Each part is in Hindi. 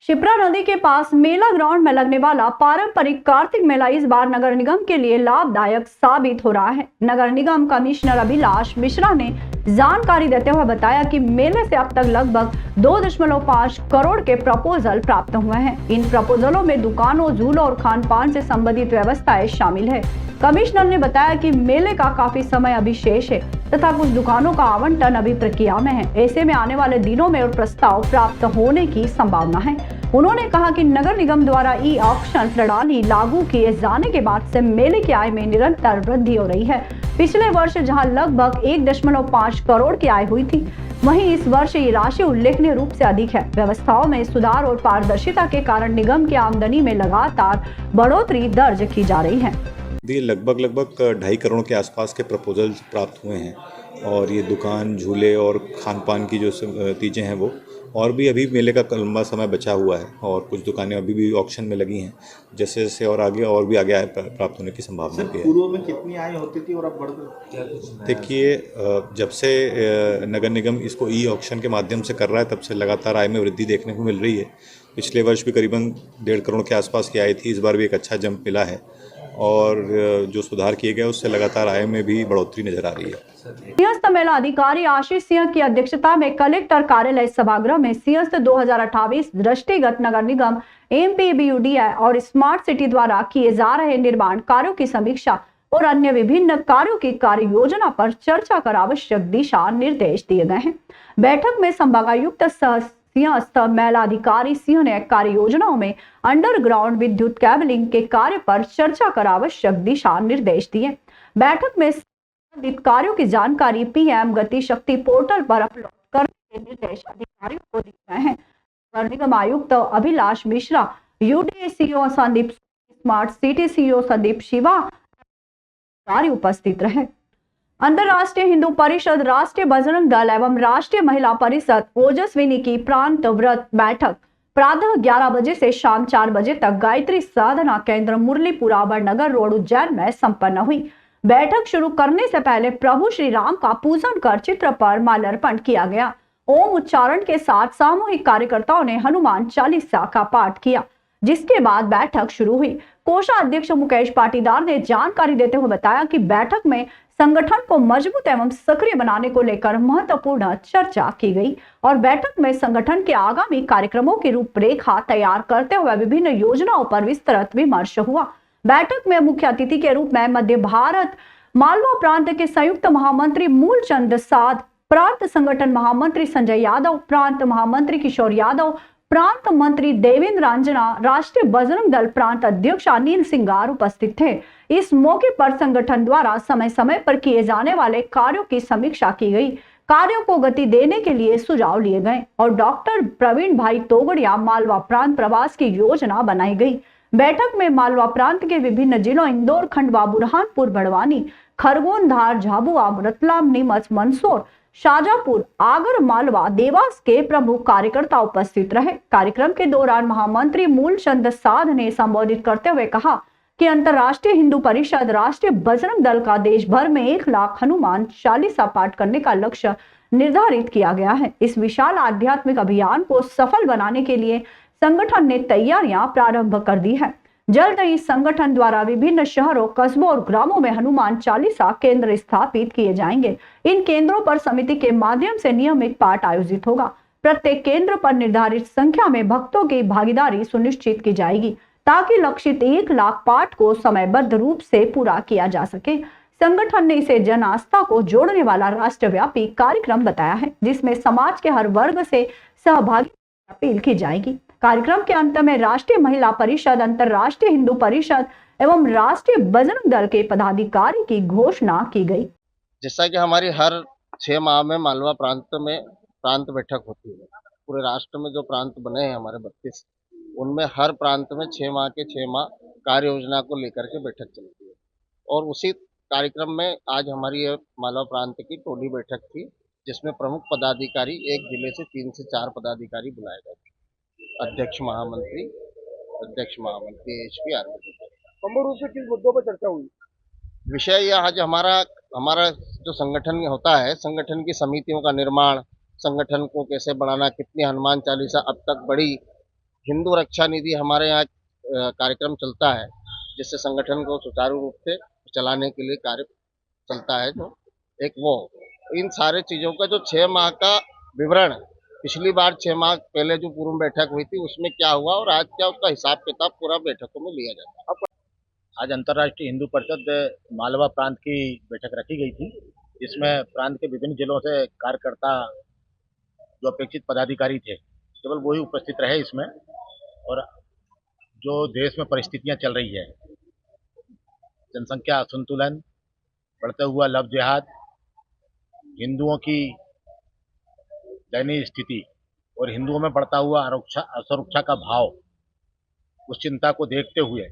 शिप्रा नदी के पास मेला ग्राउंड में लगने वाला पारंपरिक कार्तिक मेला इस बार नगर निगम के लिए लाभदायक साबित हो रहा है। नगर निगम कमिश्नर अभिलाष मिश्रा ने जानकारी देते हुए बताया कि मेले से अब तक लगभग 2.5 करोड़ के प्रपोजल प्राप्त हुए हैं। इन प्रपोजलों में दुकानों, झूलों और खान पान से संबंधित व्यवस्थाएं शामिल है। कमिश्नर ने बताया कि मेले का काफी समय अभी शेष है तथा कुछ दुकानों का आवंटन अभी प्रक्रिया में है। ऐसे में आने वाले दिनों में और प्रस्ताव प्राप्त होने की संभावना है। उन्होंने कहा कि नगर निगम द्वारा ई ऑक्शन प्रणाली लागू किए जाने के बाद से मेले की आय में निरंतर वृद्धि हो रही है। पिछले वर्ष जहां लगभग 1.5 करोड़ की आय हुई थी, वहीं इस वर्ष ये राशि उल्लेखनीय रूप से अधिक है। व्यवस्थाओं में सुधार और पारदर्शिता के कारण निगम की आमदनी में लगातार बढ़ोतरी दर्ज की जा रही है। लगभग 2.5 करोड़ के आसपास के प्रपोजल प्राप्त हुए हैं और ये दुकान, झूले और खान पान की जो चीज़ें हैं वो, और भी अभी मेले का लंबा समय बचा हुआ है और कुछ दुकानें अभी भी ऑक्शन में लगी हैं। जैसे जैसे और भी आगे आय प्राप्त होने की संभावना भी है। पूर्व में कितनी आय होती थी और अब बढ़ देखिए, जब से नगर निगम इसको ई ऑक्शन के माध्यम से कर रहा है, तब से लगातार आय में वृद्धि देखने को मिल रही है। पिछले वर्ष भी करीबन 1.5 करोड़ के आसपास की आय थी। इस बार भी एक अच्छा जंप मिला है और जो सुधार किए गए उससे लगातार आय में भी बढ़ोतरी नजर आ रही है। सिंहस्थ मेला अधिकारी आशीष सिंह की अध्यक्षता में कलेक्टर कार्यालय सभागृह में सिंहस्थ 2028 दृष्टिगत नगर निगम, MPBUDI और स्मार्ट सिटी द्वारा किए जा रहे निर्माण कार्यों की समीक्षा और अन्य विभिन्न कार्यों की कार्य योजना पर चर्चा कर आवश्यक दिशा निर्देश दिए गए हैं। बैठक में संभागायुक्त सिंहस्थ मेला अधिकारी सिंह ने कार्य योजनाओं में अंडरग्राउंड विद्युत केबलिंग के कार्य पर चर्चा कर आवश्यक दिशा निर्देश दिए। बैठक में कार्यों की जानकारी PM गति शक्ति पोर्टल पर अपलोड करने के निर्देश अधिकारियों को दिए गए हैं। नगर निगम आयुक्त Abhilash Mishra, UDA CEO Sandeep, smart city CEO Sandeep Shiva उपस्थित रहे। अंतर्राष्ट्रीय हिंदू परिषद, राष्ट्रीय बजरंग दल एवं राष्ट्रीय महिला परिषद ओजस्विनी की प्रांत व्रत बैठक प्रातः 11 बजे से शाम 4 बजे तक गायत्री साधना केंद्र, मुरलीपुरा, बड़नगर रोड, उज्जैन में संपन्न हुई। बैठक शुरू करने से पहले प्रभु श्री राम का पूजन कर चित्र पर माल्यार्पण किया गया। ओम उच्चारण के साथ सामूहिक कार्यकर्ताओं ने हनुमान चालीसा का पाठ किया, जिसके बाद बैठक शुरू हुई। कोषाध्यक्ष मुकेश पाटीदार ने जानकारी देते हुए बताया कि बैठक में संगठन को मजबूत एवं सक्रिय बनाने को लेकर महत्वपूर्ण चर्चा की गई और बैठक में संगठन के आगामी कार्यक्रमों की रूपरेखा तैयार करते हुए विभिन्न योजनाओं पर विस्तृत विमर्श हुआ। बैठक में मुख्य अतिथि के रूप में मध्य भारत मालवा प्रांत के संयुक्त महामंत्री मूलचंद साध, प्रांत संगठन महामंत्री संजय यादव, प्रांत महामंत्री किशोर यादव, प्रांत मंत्री देवेंद्र अंजना, राष्ट्रीय बजरंग दल प्रांत अध्यक्ष अनिल सिंगार उपस्थित थे। इस मौके पर संगठन द्वारा समय समय पर किए जाने वाले कार्यों की समीक्षा की गई, कार्यों को गति देने के लिए सुझाव लिए गए और डॉक्टर प्रवीण भाई तोगड़िया मालवा प्रांत प्रवास की योजना बनाई गई। बैठक में मालवा प्रांत के विभिन्न जिलों इंदौर, खंडवा, बुरहानपुर, बड़वानी, खरगोन, धार, झाबुआ, रतलाम, नीमच, मंदसौर, शाजापुर, आगर मालवा, देवास के प्रमुख कार्यकर्ता उपस्थित रहे। कार्यक्रम के दौरान महामंत्री मूलचंद साध ने संबोधित करते हुए कहा कि अंतर्राष्ट्रीय हिंदू परिषद, राष्ट्रीय बजरंग दल का देश भर में 1 लाख हनुमान चालीसा पाठ करने का लक्ष्य निर्धारित किया गया है। इस विशाल आध्यात्मिक अभियान को सफल बनाने के लिए संगठन ने तैयारियां प्रारंभ कर दी है। जल्द ही संगठन द्वारा विभिन्न शहरों, कस्बों और ग्रामों में हनुमान चालीसा केंद्र स्थापित किए जाएंगे। इन केंद्रों पर समिति के माध्यम से नियमित पाठ आयोजित होगा। प्रत्येक केंद्र पर निर्धारित संख्या में भक्तों की भागीदारी सुनिश्चित की जाएगी ताकि लक्षित 1 लाख पाठ को समयबद्ध रूप से पूरा किया जा सके। संगठन ने इसे जन आस्था को जोड़ने वाला राष्ट्रव्यापी कार्यक्रम बताया है, जिसमें समाज के हर वर्ग से सहभागिता अपील की जाएगी। कार्यक्रम के अंत में राष्ट्रीय महिला परिषद, अंतर्राष्ट्रीय हिंदू परिषद एवं राष्ट्रीय बजरंग दल के पदाधिकारी की घोषणा की गई। जैसा कि हमारी हर 6 माह में मालवा प्रांत में प्रांत बैठक होती है। पूरे राष्ट्र में जो प्रांत बने हैं हमारे 32, उनमें हर प्रांत में 6 माह के 6 माह कार्य योजना को लेकर के बैठक चलती है और उसी कार्यक्रम में आज हमारी मालवा प्रांत की टोली बैठक थी, जिसमें प्रमुख पदाधिकारी एक जिले से 3 से 4 पदाधिकारी बुलाए गए थे। अध्यक्ष महामंत्री HP आरबीडी। रूप से किस मुद्दों पर चर्चा हुई? विषय यह आज हमारा जो संगठन होता है, संगठन की समितियों का निर्माण, संगठन को कैसे बढ़ाना, कितनी हनुमान चालीसा अब तक बढ़ी हिंदू रक्षा निधि हमारे यहाँ कार्यक्रम चलता है, जिससे संगठन को सुचारू रूप से चलाने के लिए कार्य चलता है। जो एक वो इन सारे चीजों का जो 6 माह का विवरण, पिछली बार 6 माह पहले जो पूर्व बैठक हुई थी उसमें क्या हुआ और आज क्या, उसका हिसाब किताब पूरा बैठकों में लिया जाता है। आज अंतर्राष्ट्रीय हिंदू परिषद मालवा प्रांत की बैठक रखी गई थी, जिसमें प्रांत के विभिन्न जिलों से कार्यकर्ता, जो अपेक्षित पदाधिकारी थे, केवल वही उपस्थित रहे इसमें। और जो देश में परिस्थितियां चल रही है, जनसंख्या असंतुलन, बढ़ते हुआ लव जिहाद, हिंदुओं की दयनीय स्थिति और हिंदुओं में बढ़ता हुआ असुरक्षा का भाव, उस चिंता को देखते हुए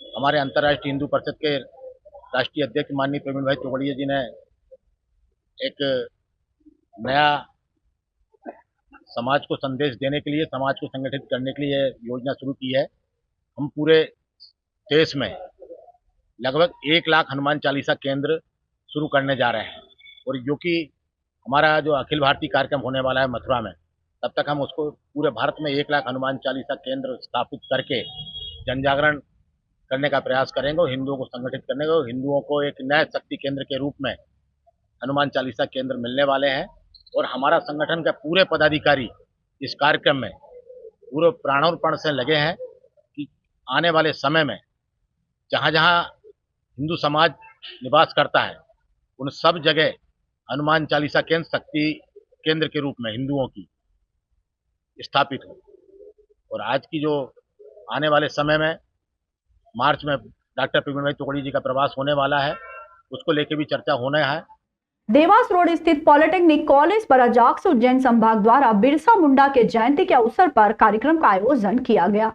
हमारे अंतर्राष्ट्रीय हिंदू परिषद के राष्ट्रीय अध्यक्ष माननीय प्रवीण भाई तोगड़िया जी ने एक नया समाज को संदेश देने के लिए, समाज को संगठित करने के लिए योजना शुरू की है। हम पूरे देश में लगभग 1 लाख हनुमान चालीसा केंद्र शुरू करने जा रहे हैं, और जो कि हमारा जो अखिल भारतीय कार्यक्रम होने वाला है मथुरा में, तब तक हम उसको पूरे भारत में 1 लाख हनुमान चालीसा केंद्र स्थापित करके जन जागरण करने का प्रयास करेंगे और हिंदुओं को संगठित करने का, हिंदुओं को एक नए शक्ति केंद्र के रूप में हनुमान चालीसा केंद्र मिलने वाले हैं। और हमारा संगठन का पूरे पदाधिकारी इस कार्यक्रम में पूरे प्राणोपण से लगे हैं कि आने वाले समय में जहाँ जहाँ हिंदू समाज निवास करता है, उन सब जगह हनुमान चालीसा केंद्र शक्ति केंद्र के रूप में हिंदुओं की स्थापित हो। और आज की जो आने वाले समय में मार्च में डॉक्टर प्रवीण भाई तोगड़ी जी का प्रवास होने वाला है, उसको लेके भी चर्चा होना है। देवास रोड स्थित पॉलिटेक्निक कॉलेज पर अजाक्स उज्जैन संभाग द्वारा बिरसा मुंडा के जयंती के अवसर पर कार्यक्रम का आयोजन किया गया।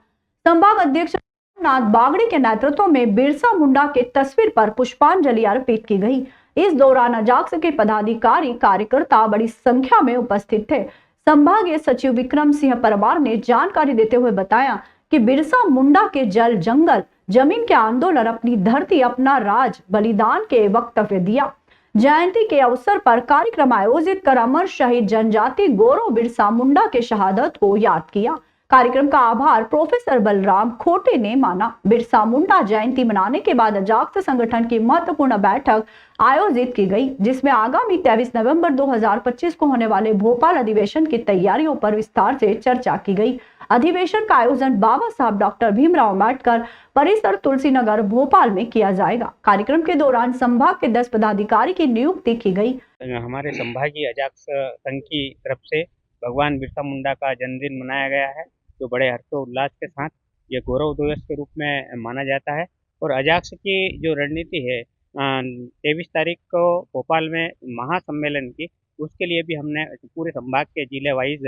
संभाग अध्यक्ष नाथ बागड़ी के नेतृत्व में बिरसा मुंडा के तस्वीर पर पुष्पांजलि अर्पित की गई। इस दौरान अजाक्स के पदाधिकारी, कार्यकर्ता बड़ी संख्या में उपस्थित थे। संभागीय सचिव विक्रम सिंह परमार ने जानकारी देते हुए बताया कि बिरसा मुंडा के जल, जंगल, जमीन के आंदोलन, अपनी धरती अपना राज, बलिदान के वक्तव्य दिया। जयंती के अवसर पर कार्यक्रम आयोजित कर अमर शहीद जनजाति गौरव बिरसा मुंडा के शहादत को याद किया। कार्यक्रम का आभार प्रोफेसर बलराम खोटे ने माना। बिरसा मुंडा जयंती मनाने के बाद अजाक्स संगठन की महत्वपूर्ण बैठक आयोजित की गई, जिसमें आगामी 23 नवंबर 2025 को होने वाले भोपाल अधिवेशन की तैयारियों पर विस्तार से चर्चा की गई। अधिवेशन का आयोजन बाबा साहब डॉक्टर भीमराव अम्बेडकर परिसर, तुलसीनगर, भोपाल में किया जाएगा। कार्यक्रम के दौरान संभाग के 10 पदाधिकारी की नियुक्ति की गई। हमारे संभागीय अजाक्स संघ की तरफ से भगवान बिरसा मुंडा का जन्मदिन मनाया गया है, जो बड़े हर्षोल्लास के साथ ये गौरव दिवस के रूप में माना जाता है। और अजाक्स की जो रणनीति है 23 तारीख को भोपाल में महासम्मेलन की, उसके लिए भी हमने पूरे संभाग के जिले वाइज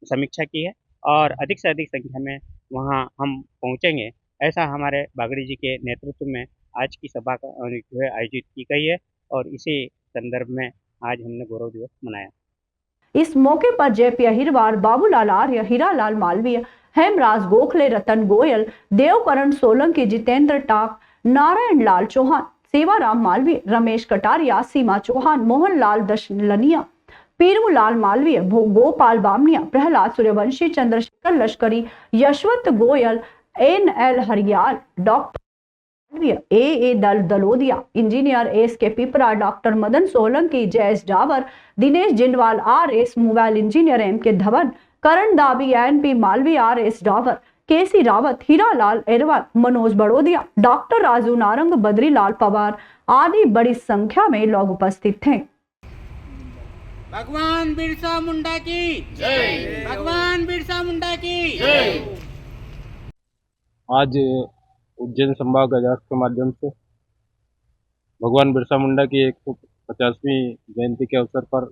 समीक्षा की है और अधिक से अधिक संख्या में वहाँ हम पहुँचेंगे, ऐसा हमारे बागड़ी जी के नेतृत्व में आज की सभा जो है आयोजित की गई है। और इसी संदर्भ में आज हमने गौरव दिवस मनाया। इस मौके पर JP Ahirwar, Babulal Arya, Hiralal Malviya, Hemraj Gokhale, Ratan Goyal, Devkaran Solanki, Jitendra Tak, Narayan Lal Chauhan, Sevaram Malviya, Ramesh Kataria, Seema Chauhan, Mohanlal Dashalniya, Pirulal Malviya, Gopal Bamniya, Prahlad Suryavanshi, Chandrashekhar Lashkari, Yashwant Goyal, NL Hariyal, doctor A Dalodiya, engineer SK Pipra, doctor Madan Solanki, Jayesh Dawar, Dinesh Jindwal, RS mobile engineer, MK Dhawan, Karan Dabi, NP Malvi, RS Dawar, KC Rawat, Hiralal Erwal, Manoj Barodia, doctor Raju Narang, Badrilal Pawar आदि बड़ी संख्या में लोग उपस्थित थे। भगवान बिरसा मुंडा की जय। भगवान बिरसा मुंडा की जय। आज उज्जैन संभाग अजाक्स के माध्यम से भगवान बिरसा मुंडा की 150वीं जयंती के अवसर पर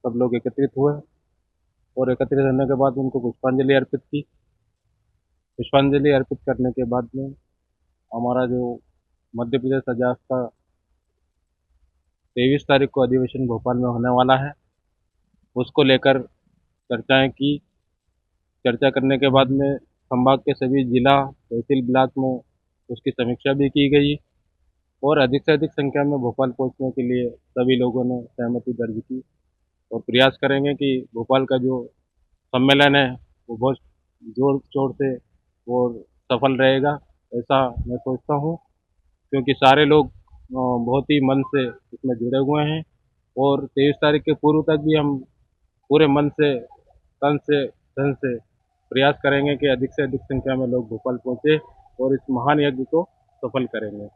सब लोग एकत्रित हुए और एकत्रित होने के बाद उनको पुष्पांजलि अर्पित की। पुष्पांजलि अर्पित करने के बाद में हमारा जो मध्य प्रदेश अजाक्स का 23 तारीख को अधिवेशन भोपाल में होने वाला है, उसको लेकर चर्चाएं की। चर्चा करने के बाद में संभाग के सभी जिला, तहसील, ब्लॉक में उसकी समीक्षा भी की गई और अधिक से अधिक संख्या में भोपाल पहुंचने के लिए सभी लोगों ने सहमति दर्ज की और प्रयास करेंगे कि भोपाल का जो सम्मेलन है वो बहुत जोड़ शोर से वो सफल रहेगा, ऐसा मैं सोचता हूँ। क्योंकि सारे लोग बहुत ही मन से इसमें जुड़े हुए हैं और 23 तारीख के पूर्व तक भी हम पूरे मन से, तन से, धन से प्रयास करेंगे कि अधिक से अधिक संख्या में लोग भोपाल पहुंचे और इस महान यज्ञ को सफल करेंगे।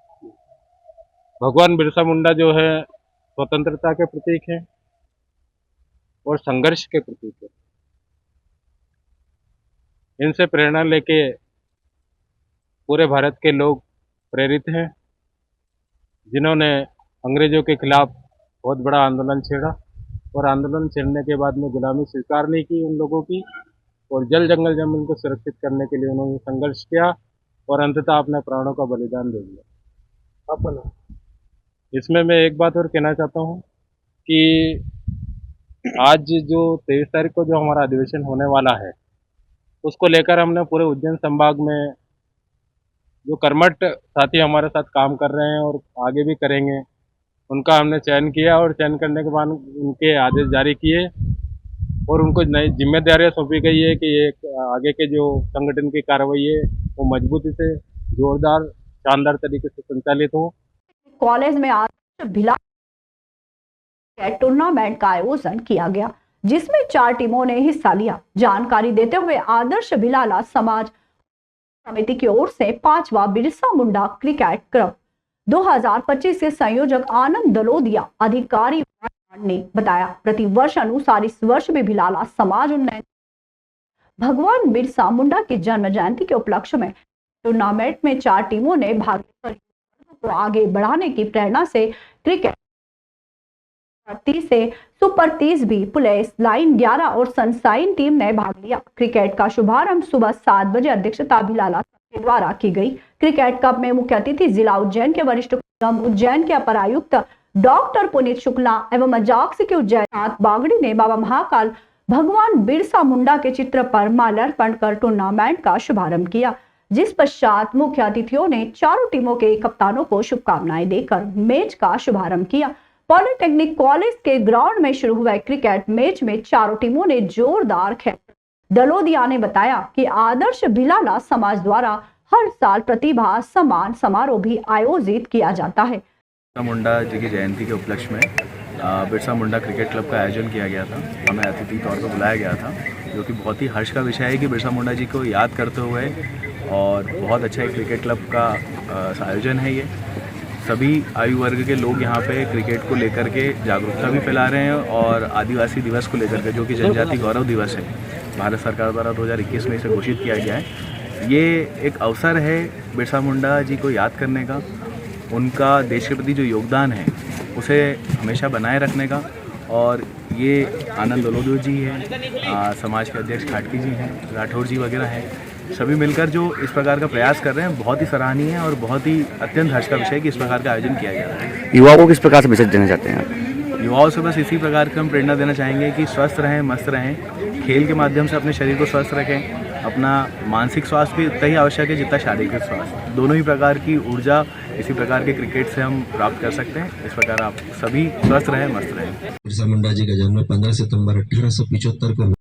भगवान बिरसा मुंडा जो है स्वतंत्रता के प्रतीक हैं और संघर्ष के प्रतीक है। इनसे प्रेरणा लेके पूरे भारत के लोग प्रेरित हैं, जिन्होंने अंग्रेजों के खिलाफ बहुत बड़ा आंदोलन छेड़ा और आंदोलन छेड़ने के बाद में गुलामी स्वीकार नहीं की उन लोगों की और जल जंगल जमीन को सुरक्षित करने के लिए उन्होंने संघर्ष किया और अंततः अपने प्राणों का बलिदान दे दिया। अपना इसमें मैं एक बात और कहना चाहता हूँ कि आज जो 23 तारीख को जो हमारा अधिवेशन होने वाला है, उसको लेकर हमने पूरे उज्जैन संभाग में जो कर्मठ साथी हमारे साथ काम कर रहे हैं और आगे भी करेंगे, उनका हमने चयन किया और चयन करने के बाद उनके आदेश जारी किए और उनको नई जिम्मेदारियां सौंपी गई है कि एक आगे के जो संगठन की कार्रवाई है वो मजबूती से, जोरदार, शानदार तरीके से संचालित हो। कॉलेज में आदर्श भिला टूर्नामेंट का आयोजन किया गया, जिसमें 4 टीमों ने हिस्सा लिया। जानकारी देते हुए आदर्श भिलाला समाज समिति की ओर से 5वां बिरसा मुंडा क्रिकेट क्लब 2025 के संयोजक आनंद दलोदिया अधिकारी ने बताया, प्रतिवर्ष अनुसार इस वर्ष भी भिलाला समाज उन्नयन भगवान बिरसा मुंडा की जन्म जयंती के उपलक्ष्य में टूर्नामेंट में 4 टीमों ने भाग लेकर को आगे बढ़ाने की प्रेरणा से क्रिकेट 30 से सुपर 30 भी पुलिस लाइन 11 और सनसाइन टीम ने भाग लिया। क्रिकेट का शुभारंभ सुबह 7 बजे अध्यक्षता भिलाला के द्वारा की गई। क्रिकेट कप में मुख्य अतिथि जिला उज्जैन के वरिष्ठ उज्जैन के अपर आयुक्त डॉक्टर पुनीत शुक्ला एवं अजाक्स के उज्जैन बागड़ी ने बाबा महाकाल भगवान बिरसा मुंडा के चित्र पर माल्यार्पण कर टूर्नामेंट का शुभारंभ किया, जिस पश्चात मुख्य अतिथियों ने चारों टीमों के कप्तानों को शुभकामनाएं देकर मैच का शुभारंभ किया। पॉलिटेक्निक कॉलेज के ग्राउंड में शुरू हुए क्रिकेट मैच में चारों टीमों ने जोरदार खेला। दलोदिया ने बताया कि आदर्श भिलाला समाज द्वारा हर साल प्रतिभा सम्मान समारोह भी आयोजित किया जाता है। बिरसा मुंडा जी की जयंती के उपलक्ष्य में बिरसा मुंडा क्रिकेट क्लब का आयोजन किया गया था। हमें अतिथि तौर पर बुलाया गया था, जो कि बहुत ही हर्ष का विषय है कि बिरसा मुंडा जी को याद करते हुए और बहुत अच्छा एक क्रिकेट क्लब का आयोजन है। ये सभी आयु वर्ग के लोग यहाँ पे क्रिकेट को लेकर के जागरूकता भी फैला रहे हैं और आदिवासी दिवस को लेकर के, जो कि जनजाति गौरव दिवस है, भारत सरकार द्वारा 2021 में इसे घोषित किया गया है। ये एक अवसर है बिरसा मुंडा जी को याद करने का, उनका देश के प्रति जो योगदान है उसे हमेशा बनाए रखने का। और ये आनंद दलोदिया जी हैं, समाज के अध्यक्ष खाटकी जी हैं, राठौर जी वगैरह हैं, सभी मिलकर जो इस प्रकार का प्रयास कर रहे हैं, बहुत ही सराहनीय है और बहुत ही अत्यंत हर्ष का विषय है कि इस प्रकार का आयोजन किया जा रहा है। युवाओं को किस प्रकार से मैसेज देना चाहते हैं? युवाओं से बस इसी प्रकार का हम प्रेरणा देना चाहेंगे कि स्वस्थ रहें, मस्त रहें, खेल के माध्यम से अपने शरीर को स्वस्थ रखें। अपना मानसिक स्वास्थ्य भी उतना ही आवश्यक है जितना शारीरिक स्वास्थ्य। दोनों ही प्रकार की ऊर्जा इसी प्रकार के क्रिकेट से हम प्राप्त कर सकते हैं। इस प्रकार आप सभी स्वस्थ रहें, मस्त रहें। बिरसा मुंडा जी का जन्म 15 सितंबर 1875 को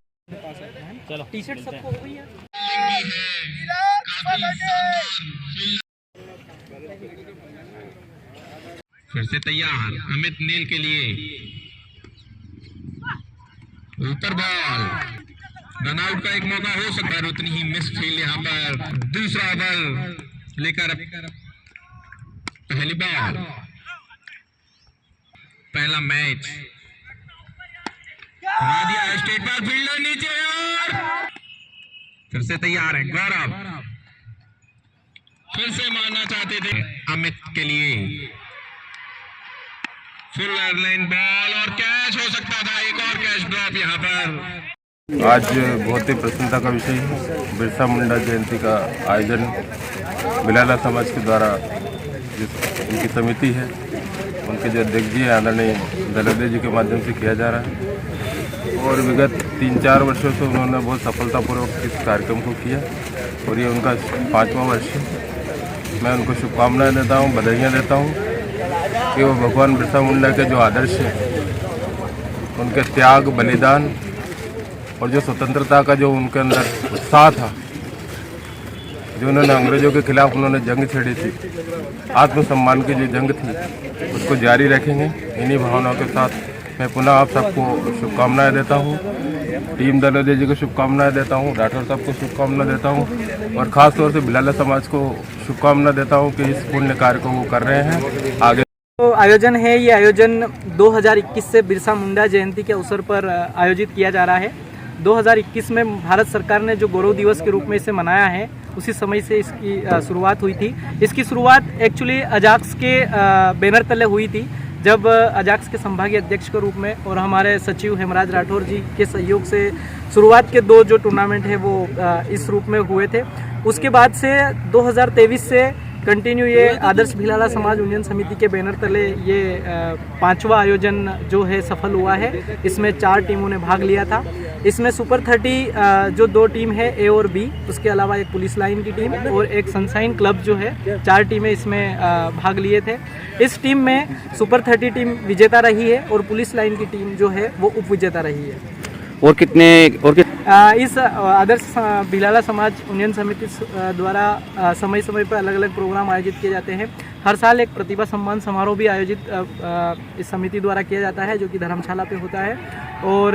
फिर से तैयार अमित नील के लिए ऊपर बॉल, रन आउट का एक मौका हो सकता है, उतनी ही मिस फील्ड यहाँ पर। दूसरा बॉल लेकर पहली बॉल, पहला मैच दिया स्टेट पर, फील्डर नीचे और फिर से तैयार है गौरव, फिर से मारना चाहते थे अमित के लिए, फुल लाइन बॉल और कैच हो सकता था, एक और कैच ड्रॉप यहाँ पर। आज बहुत ही प्रसन्नता का विषय है, बिरसा मुंडा जयंती का आयोजन भिलाला समाज के द्वारा उनकी समिति है, उनके जो अध्यक्ष जी आदरणीय दलोदिया जी के माध्यम से किया जा रहा है और विगत 3-4 वर्षों से उन्होंने बहुत सफलतापूर्वक इस कार्यक्रम को किया और ये उनका 5वां वर्ष है। मैं उनको शुभकामनाएं देता हूँ, बधाइयाँ देता हूँ कि वो भगवान बिरसा मुंडा के जो आदर्श हैं, उनके त्याग, बलिदान और जो स्वतंत्रता का जो उनके अंदर उत्साह था, जो उन्होंने अंग्रेजों के खिलाफ उन्होंने जंग छेड़ी थी, आत्मसम्मान की जो जंग थी उसको जारी रखेंगे। इन्हीं भावनाओं के साथ मैं पुनः आप सबको शुभकामनाएं देता हूँ, टीम दलोदय जी को शुभकामनाएं देता हूँ, राठौर साहब को शुभकामनाएं देता हूँ और ख़ास तौर से बिलाला समाज को शुभकामना देता हूँ कि इस पुण्य कार्य को वो कर रहे हैं। आगे तो आयोजन है, ये आयोजन 2021 से बिरसा मुंडा जयंती के अवसर पर आयोजित किया जा रहा है। 2021 में भारत सरकार ने जो गौरव दिवस के रूप में इसे मनाया है, उसी समय से इसकी शुरुआत हुई थी। इसकी शुरुआत एक्चुअली अजाक्स के बैनर तले हुई थी, जब अजाक्स के संभागीय अध्यक्ष के रूप में और हमारे सचिव हेमराज राठौर जी के सहयोग से शुरुआत के 2 जो टूर्नामेंट है वो इस रूप में हुए थे। उसके बाद से 2023 से कंटिन्यू ये आदर्श भिलाला समाज उन्नयन समिति के बैनर तले ये 5वां आयोजन जो है सफल हुआ है। इसमें 4 टीमों ने भाग लिया था। इसमें सुपर 30 जो 2 टीम है ए और बी, उसके अलावा एक पुलिस लाइन की टीम और एक सनशाइन क्लब जो है, 4 टीमें इसमें भाग लिए थे। इस टीम में सुपर 30 टीम विजेता रही है और पुलिस लाइन की टीम जो है वो उप विजेता रही है। इस आदर्श भिलाला समाज उन्नयन समिति द्वारा समय समय पर अलग अलग प्रोग्राम आयोजित किए जाते हैं। हर साल एक प्रतिभा सम्मान समारोह भी आयोजित इस समिति द्वारा किया जाता है, जो कि धर्मशाला पे होता है और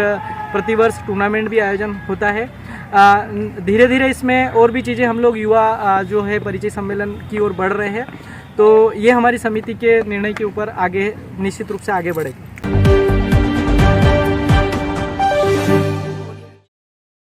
प्रतिवर्ष टूर्नामेंट भी आयोजन होता है। धीरे धीरे इसमें और भी चीज़ें हम लोग युवा जो है परिचय सम्मेलन की ओर बढ़ रहे हैं, तो ये हमारी समिति के निर्णय के ऊपर आगे निश्चित रूप से आगे बढ़ेगी।